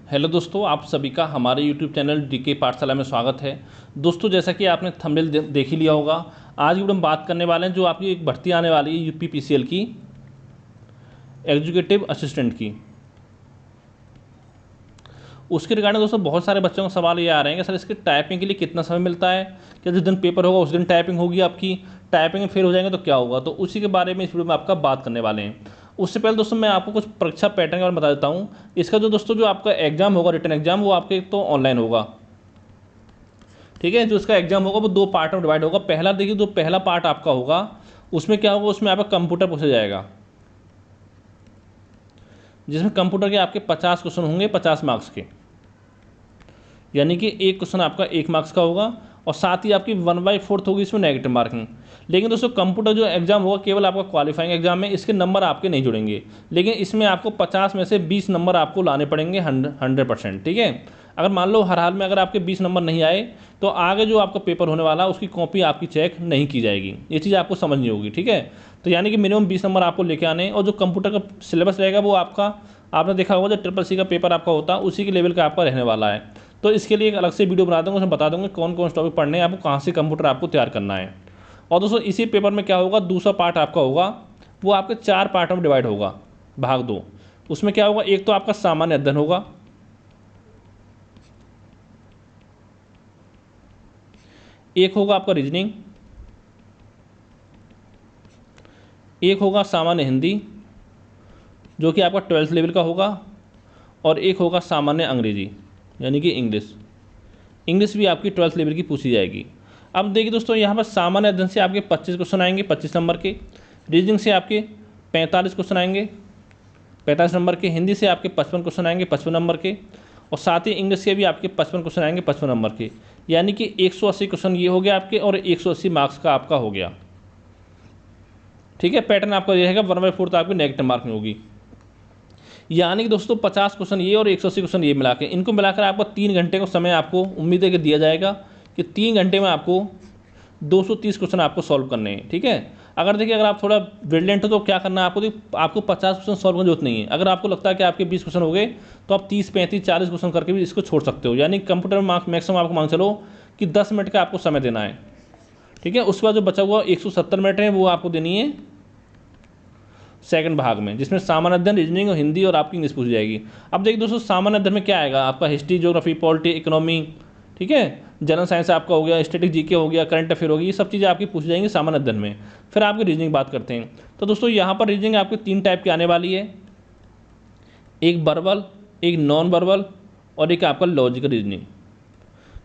Hello दोस्तों, आप सभी का हमारे यूट्यूब चैनल डीके पाठशाला में स्वागत है। दोस्तों, जैसा कि आपने थंबनेल देख ही लिया होगा, आज की वीडियो में बात करने वाले हैं जो आपकी एक भर्ती आने वाली है यूपी पीसीएल की, एग्जीक्यूटिव असिस्टेंट की। उसके रिगार्डिंग दोस्तों बहुत सारे बच्चों का सवाल ये आ रहे हैं कि सर इसकी टाइपिंग के लिए कितना समय मिलता है, क्या जिस दिन पेपर होगा उस दिन टाइपिंग होगी आपकी, टाइपिंग में फेल हो जाएंगे तो क्या होगा। तो उसी के बारे में इस वीडियो में आपका बात करने वाले हैं। उससे पहले दोस्तों मैं आपको कुछ परीक्षा पैटर्न के बारे में बता देता हूँ। इसका जो दोस्तों जो आपका एग्जाम होगा, रिटन एग्जाम, वो आपके तो ऑनलाइन होगा। ठीक है, जो इसका एग्जाम होगा वो 2 पार्ट में डिवाइड होगा। पहला देखिए, जो पहला पार्ट आपका होगा उसमें क्या होगा, उसमें आपका कंप्यूटर पूछा जाएगा, जिसमें कंप्यूटर के आपके 50 क्वेश्चन होंगे 50 मार्क्स के, यानी कि एक क्वेश्चन आपका 1 मार्क्स का होगा और साथ ही आपकी 1/4 होगी इसमें नेगेटिव मार्किंग। लेकिन दोस्तों कंप्यूटर जो एग्जाम होगा केवल आपका क्वालिफाइंग एग्जाम में, इसके नंबर आपके नहीं जुड़ेंगे, लेकिन इसमें आपको 50 में से 20 नंबर आपको लाने पड़ेंगे 100%। ठीक है, अगर मान लो हर हाल में अगर आपके 20 नंबर नहीं आए तो आगे जो आपका पेपर होने वाला है उसकी कॉपी आपकी चेक नहीं की जाएगी। ये चीज़ आपको समझनी होगी। ठीक है, तो यानी कि मिनिमम 20 नंबर आपको लेके आने, और जो कंप्यूटर का सिलेबस रहेगा वो आपका, आपने देखा होगा जो CCC का पेपर आपका होता है उसी के लेवल का आपका रहने वाला है। तो इसके लिए एक अलग से वीडियो बना दूँगा, उसमें बता दूँगा कौन कौन से टॉपिक पढ़ने हैं, आपको कहाँ से कंप्यूटर आपको तैयार करना है। और दोस्तों इसी पेपर में क्या होगा, दूसरा पार्ट आपका होगा वो आपके 4 पार्टों में डिवाइड होगा, भाग 2। उसमें क्या होगा, एक तो आपका सामान्य अध्ययन होगा, एक होगा आपका रीजनिंग, एक होगा सामान्य हिंदी जो कि आपका 12th लेवल का होगा, और एक होगा सामान्य अंग्रेजी यानी कि इंग्लिश भी आपकी 12th लेवल की पूछी जाएगी। अब देखिए दोस्तों, यहाँ पर सामान्य अध्ययन से आपके 25 क्वेश्चन आएंगे 25 नंबर के, रीजनिंग से आपके 45 क्वेश्चन आएंगे 45 नंबर के, हिंदी से आपके 55 क्वेश्चन आएंगे 55 नंबर के, और साथ ही इंग्लिश के भी आपके 55 क्वेश्चन आएंगे 55 नंबर के, यानी कि 180 क्वेश्चन ये हो गया आपके, और 180 मार्क्स का आपका हो गया। ठीक है, पैटर्न आपका ये रहेगा 1/4 आपकी नेगेटिव मार्किंग होगी, यानी कि दोस्तों 50 क्वेश्चन ये और 180 क्वेश्चन ये मिला के, इनको मिलाकर आपको 3 घंटे का समय आपको उम्मीद है कि दिया जाएगा कि 3 घंटे में आपको 230 क्वेश्चन आपको सॉल्व करने हैं। ठीक है, अगर देखिए अगर आप थोड़ा ब्रिलियंट हो तो क्या करना है आपको, आपको 50 क्वेश्चन सॉल्व करने की जरूरत नहीं है। अगर आपको लगता है कि आपके 20 क्वेश्चन हो गए तो आप 30, 35, 40 क्वेश्चन करके भी इसको छोड़ सकते हो, यानी कंप्यूटर में मार्क्स मैक्सिमम आपको मान चलो कि 10 मिनट का आपको समय देना है। ठीक है, उसके बाद जो बचा हुआ 170 मिनट है वो आपको देनी है सेकंड भाग में, जिसमें सामान्य अध्ययन, रीजनिंग और हिंदी और आपकी इंग्लिश पूछी जाएगी। अब देखिए दोस्तों, सामान्य अध्ययन में क्या आएगा आपका, हिस्ट्री, ज्योग्राफी, पॉलिटी, इकोनॉमी, ठीक है, जनरल साइंस आपका हो गया, स्टैटिक जीके हो गया, करंट अफेयर होगी, ये सब चीज़ें आपकी पूछी जाएंगी सामान्य अध्ययन में। फिर आपकी रीजनिंग बात करते हैं, तो दोस्तों यहाँ पर रीजनिंग आपकी 3 टाइप की आने वाली है, एक वर्बल, एक नॉन वर्बल और एक आपका लॉजिकल रीजनिंग।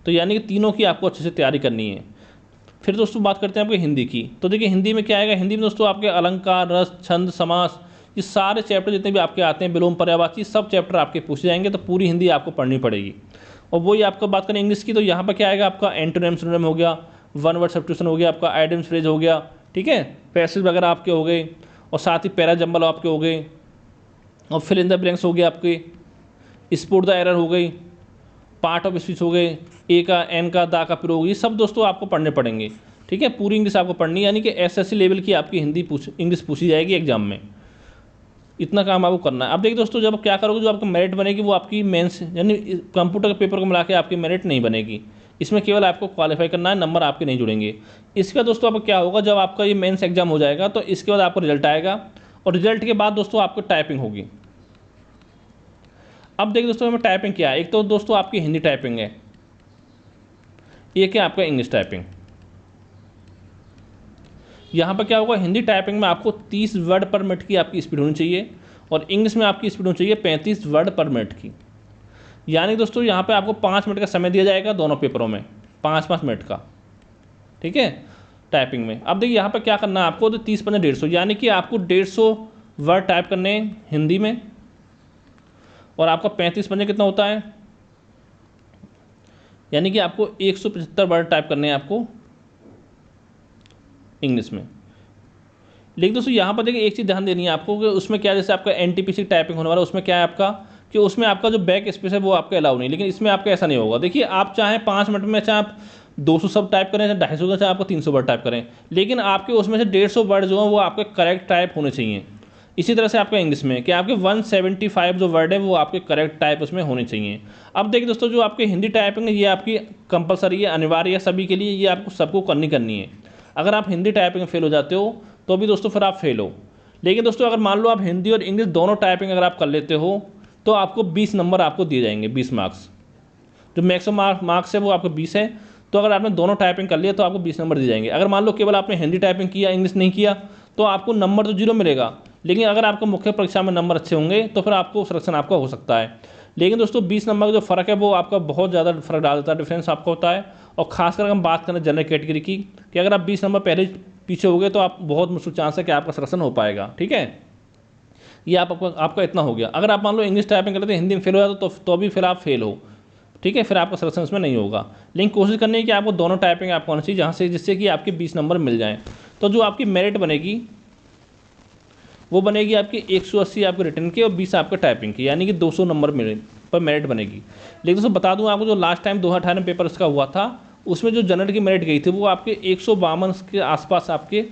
तो यानी कि तीनों की आपको अच्छे से तैयारी करनी है। फिर दोस्तों बात करते हैं आपके हिंदी की, तो देखिए हिंदी में क्या आएगा, हिंदी में दोस्तों आपके अलंकार, रस, छंद, समास, ये सारे चैप्टर जितने भी आपके आते हैं, विलोम, पर्यायवाची, सब चैप्टर आपके पूछे जाएंगे, तो पूरी हिंदी आपको पढ़नी पड़ेगी। और वही आपको बात करें इंग्लिश की, तो यहाँ पर क्या आएगा आपका एंटोनिम, सिनोनिम हो गया, वन वर्ड सब्स्टिट्यूशन हो गया, आपका आइडियम फ्रेज हो गया, ठीक है, पैसेज वगैरह आपके हो गए, और साथ ही पैरा जंबल आपके हो गए, और फिल इन द ब्लैंक्स हो गए आपके, स्पॉट द एरर हो गई, पार्ट ऑफ स्पीच हो गए, ए का, एन का, दा का प्रयोग, ये सब दोस्तों आपको पढ़ने पड़ेंगे। ठीक है, पूरी इंग्लिश आपको पढ़नी है, यानी कि SSC लेवल की आपकी इंग्लिश पूछी जाएगी एग्जाम में। इतना काम आपको करना है। अब देखिए दोस्तों, जब क्या करोगे, जो आपकी मेरिट बनेगी वो आपकी मेंस यानी कंप्यूटर के पेपर को मिला के आपकी मेरिट नहीं बनेगी, इसमें केवल आपको क्वालिफाई करना है, नंबर आपके नहीं जुड़ेंगे। इसका दोस्तों आपको क्या होगा, जब आपका ये मेंस एग्जाम हो जाएगा तो इसके बाद आपको रिजल्ट आएगा, और रिजल्ट के बाद दोस्तों आपको टाइपिंग होगी। अब देखिए दोस्तों हमें टाइपिंग क्या है, एक तो दोस्तों आपकी हिंदी टाइपिंग है, एक है आपका इंग्लिश टाइपिंग। यहाँ पर क्या होगा, हिंदी टाइपिंग में आपको 30 वर्ड पर मिनट की आपकी स्पीड होनी चाहिए, और इंग्लिश में आपकी स्पीड होनी चाहिए 35 वर्ड पर मिनट की। यानी दोस्तों यहाँ पे आपको 5 मिनट का समय दिया जाएगा दोनों पेपरों में, 5-5 मिनट का। ठीक है, टाइपिंग में। अब देखिए यहाँ पर क्या करना है आपको, तो 30 पंजे 150, यानी कि आपको 150 वर्ड टाइप करने हैं हिंदी में, और आपका 35 पंजे कितना होता है, यानी कि आपको 175 वर्ड टाइप करने हैं आपको इंग्लिश में। लेकिन दोस्तों यहाँ पर देखिए एक चीज़ ध्यान देनी है आपको कि उसमें क्या, जैसे आपका NTPC टाइपिंग होने वाला है, उसमें क्या है आपका कि उसमें आपका जो बैक स्पेस है वो आपका अलाउ नहीं, लेकिन इसमें आपका ऐसा नहीं होगा। देखिए आप चाहें 5 मिनट में चाहे आप 200 शब्द टाइप करें, चाहे 250 चाहे आपको 300 वर्ड टाइप करें, लेकिन आपके उसमें से 150 वर्ड जो है वो आपके करेक्ट टाइप होने चाहिए। इसी तरह से आपका इंग्लिश में कि आपके 175 जो वर्ड है वो आपके करेक्ट टाइप उसमें होने चाहिए। अब देखिए दोस्तों, जो आपके हिंदी टाइपिंग है ये आपकी कंपलसरी है, अनिवार्य है सभी के लिए, ये आपको सबको करनी है। अगर आप हिंदी टाइपिंग में फेल हो जाते हो तो भी दोस्तों फिर आप फेल हो। लेकिन दोस्तों अगर मान लो आप हिंदी और इंग्लिश दोनों टाइपिंग अगर आप कर लेते हो तो आपको 20 नंबर आपको दिए जाएंगे, 20 मार्क्स। जो मैक्सिमम मार्क्स है वो आपको 20 है, तो अगर आपने दोनों टाइपिंग कर लिया तो आपको 20 नंबर दिए जाएंगे। अगर मान लो केवल आपने हिंदी टाइपिंग किया, इंग्लिश नहीं किया, तो आपको नंबर तो 0 मिलेगा। लेकिन अगर आपको मुख्य परीक्षा में नंबर अच्छे होंगे तो फिर आपको सिलेक्शन आपका हो सकता है। लेकिन दोस्तों 20 नंबर का जो फ़र्क है वो आपका बहुत ज़्यादा फ़र्क डाल देता है, डिफरेंस आपका होता है। और खासकर हम बात करें जनरल कैटेगरी की, कि अगर आप 20 नंबर पहले पीछे हो गए तो आप बहुत मुश्किल चांस है कि आपका सिलेक्शन हो पाएगा। ठीक है, ये आपका इतना हो गया। अगर आप मान लो इंग्लिश टाइपिंग करते हिंदी में फेल हो जाते तो भी फिर आप फेल हो। ठीक है, फिर आपका सिलेक्शन इसमें नहीं होगा। लेकिन कोशिश करनी है कि आपको दोनों टाइपिंग आपको आना चाहिए, जहाँ से जिससे कि आपके 20 नंबर मिल जाएँ। तो जो आपकी मेरिट बनेगी वो बनेगी आपकी 180 आपके रिटर्न की और 20 आपके टाइपिंग की, यानी कि 200 नंबर पर मेरिट बनेगी। लेकिन दोस्तों बता दूं आपको, जो लास्ट टाइम 2018 पेपर इसका हुआ था उसमें जो जनरल की मेरिट गई थी वो आपके 152 के आसपास आपके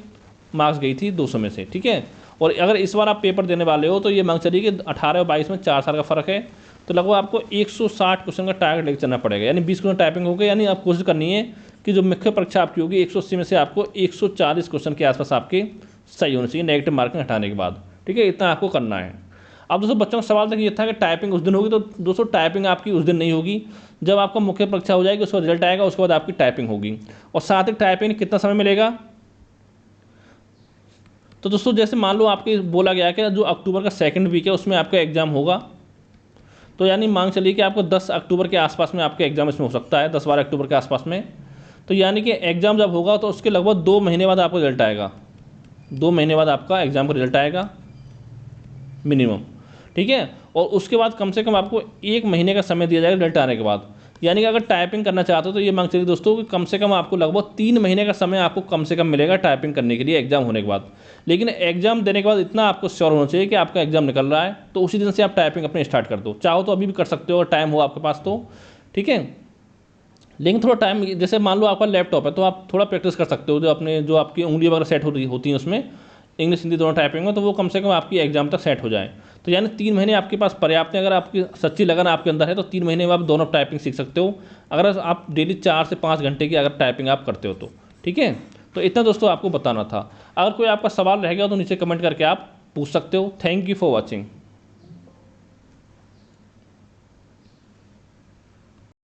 मार्क्स गई थी 200 में से। ठीक है, और अगर इस बार आप पेपर देने वाले हो तो ये मांग चलिए कि 18 और 22 में 4 साल का फ़र्क है, तो लगभग आपको 160 क्वेश्चन का टारगेट लेकर चलना पड़ेगा, यानी 20 क्वेश्चन टाइपिंग होगा। यानी आप कोशिश करनी है कि जो मुख्य परीक्षा आपकी होगी 180 में से आपको 140 क्वेश्चन के आसपास आपके सही होने चाहिए, नेगेटिव मार्किंग हटाने के बाद। ठीक है, इतना आपको करना है। अब दोस्तों बच्चों का सवाल तक ये था कि टाइपिंग उस दिन होगी, तो दोस्तों टाइपिंग आपकी उस दिन नहीं होगी। जब आपका मुख्य परीक्षा हो जाएगी उसका रिजल्ट आएगा, उसके बाद आपकी टाइपिंग होगी। और साथ ही टाइपिंग कितना समय मिलेगा, तो दोस्तों जैसे मान लो आपके बोला गया कि जो अक्टूबर का सेकंड वीक है उसमें आपका एग्जाम होगा, तो यानी मांग चलिए कि आपको 10 अक्टूबर के आसपास में आपका एग्जाम इसमें हो सकता है, 10-12 अक्टूबर के आसपास में। तो यानी कि एग्ज़ाम जब होगा तो उसके लगभग 2 महीने बाद आपका रिजल्ट आएगा, 2 महीने बाद आपका एग्ज़ाम का रिजल्ट आएगा मिनिमम। ठीक है, और उसके बाद कम से कम आपको 1 महीने का समय दिया जाएगा रिजल्ट आने के बाद। यानी कि अगर टाइपिंग करना चाहते हो तो ये मांग चलिए दोस्तों कि कम से कम आपको लगभग 3 महीने का समय आपको कम से कम मिलेगा टाइपिंग करने के लिए एग्जाम होने के बाद। लेकिन एग्जाम देने के बाद इतना आपको श्योर होना चाहिए कि आपका एग्जाम निकल रहा है, तो उसी दिन से आप टाइपिंग अपने स्टार्ट कर दो। चाहो तो अभी भी कर सकते हो अगर टाइम हो आपके पास तो। ठीक है, लेकिन थोड़ा टाइम, जैसे मान लो आपका लैपटॉप है तो आप थोड़ा प्रैक्टिस कर सकते हो, जो आपकी उंगली वगैरह सेट होती हैं उसमें, इंग्लिश हिंदी दोनों टाइपिंग में, तो वो कम से कम आपकी एग्जाम तक सेट हो जाए। तो यानी 3 महीने आपके पास पर्याप्त है। अगर आपकी सच्ची लगन आपके अंदर है तो 3 महीने में आप दोनों टाइपिंग सीख सकते हो, अगर आप डेली 4 से 5 घंटे की अगर टाइपिंग आप करते हो तो। ठीक है, तो इतना दोस्तों आपको बताना था। अगर कोई आपका सवाल रह गया तो नीचे कमेंट करके आप पूछ सकते हो। Thank you for watching.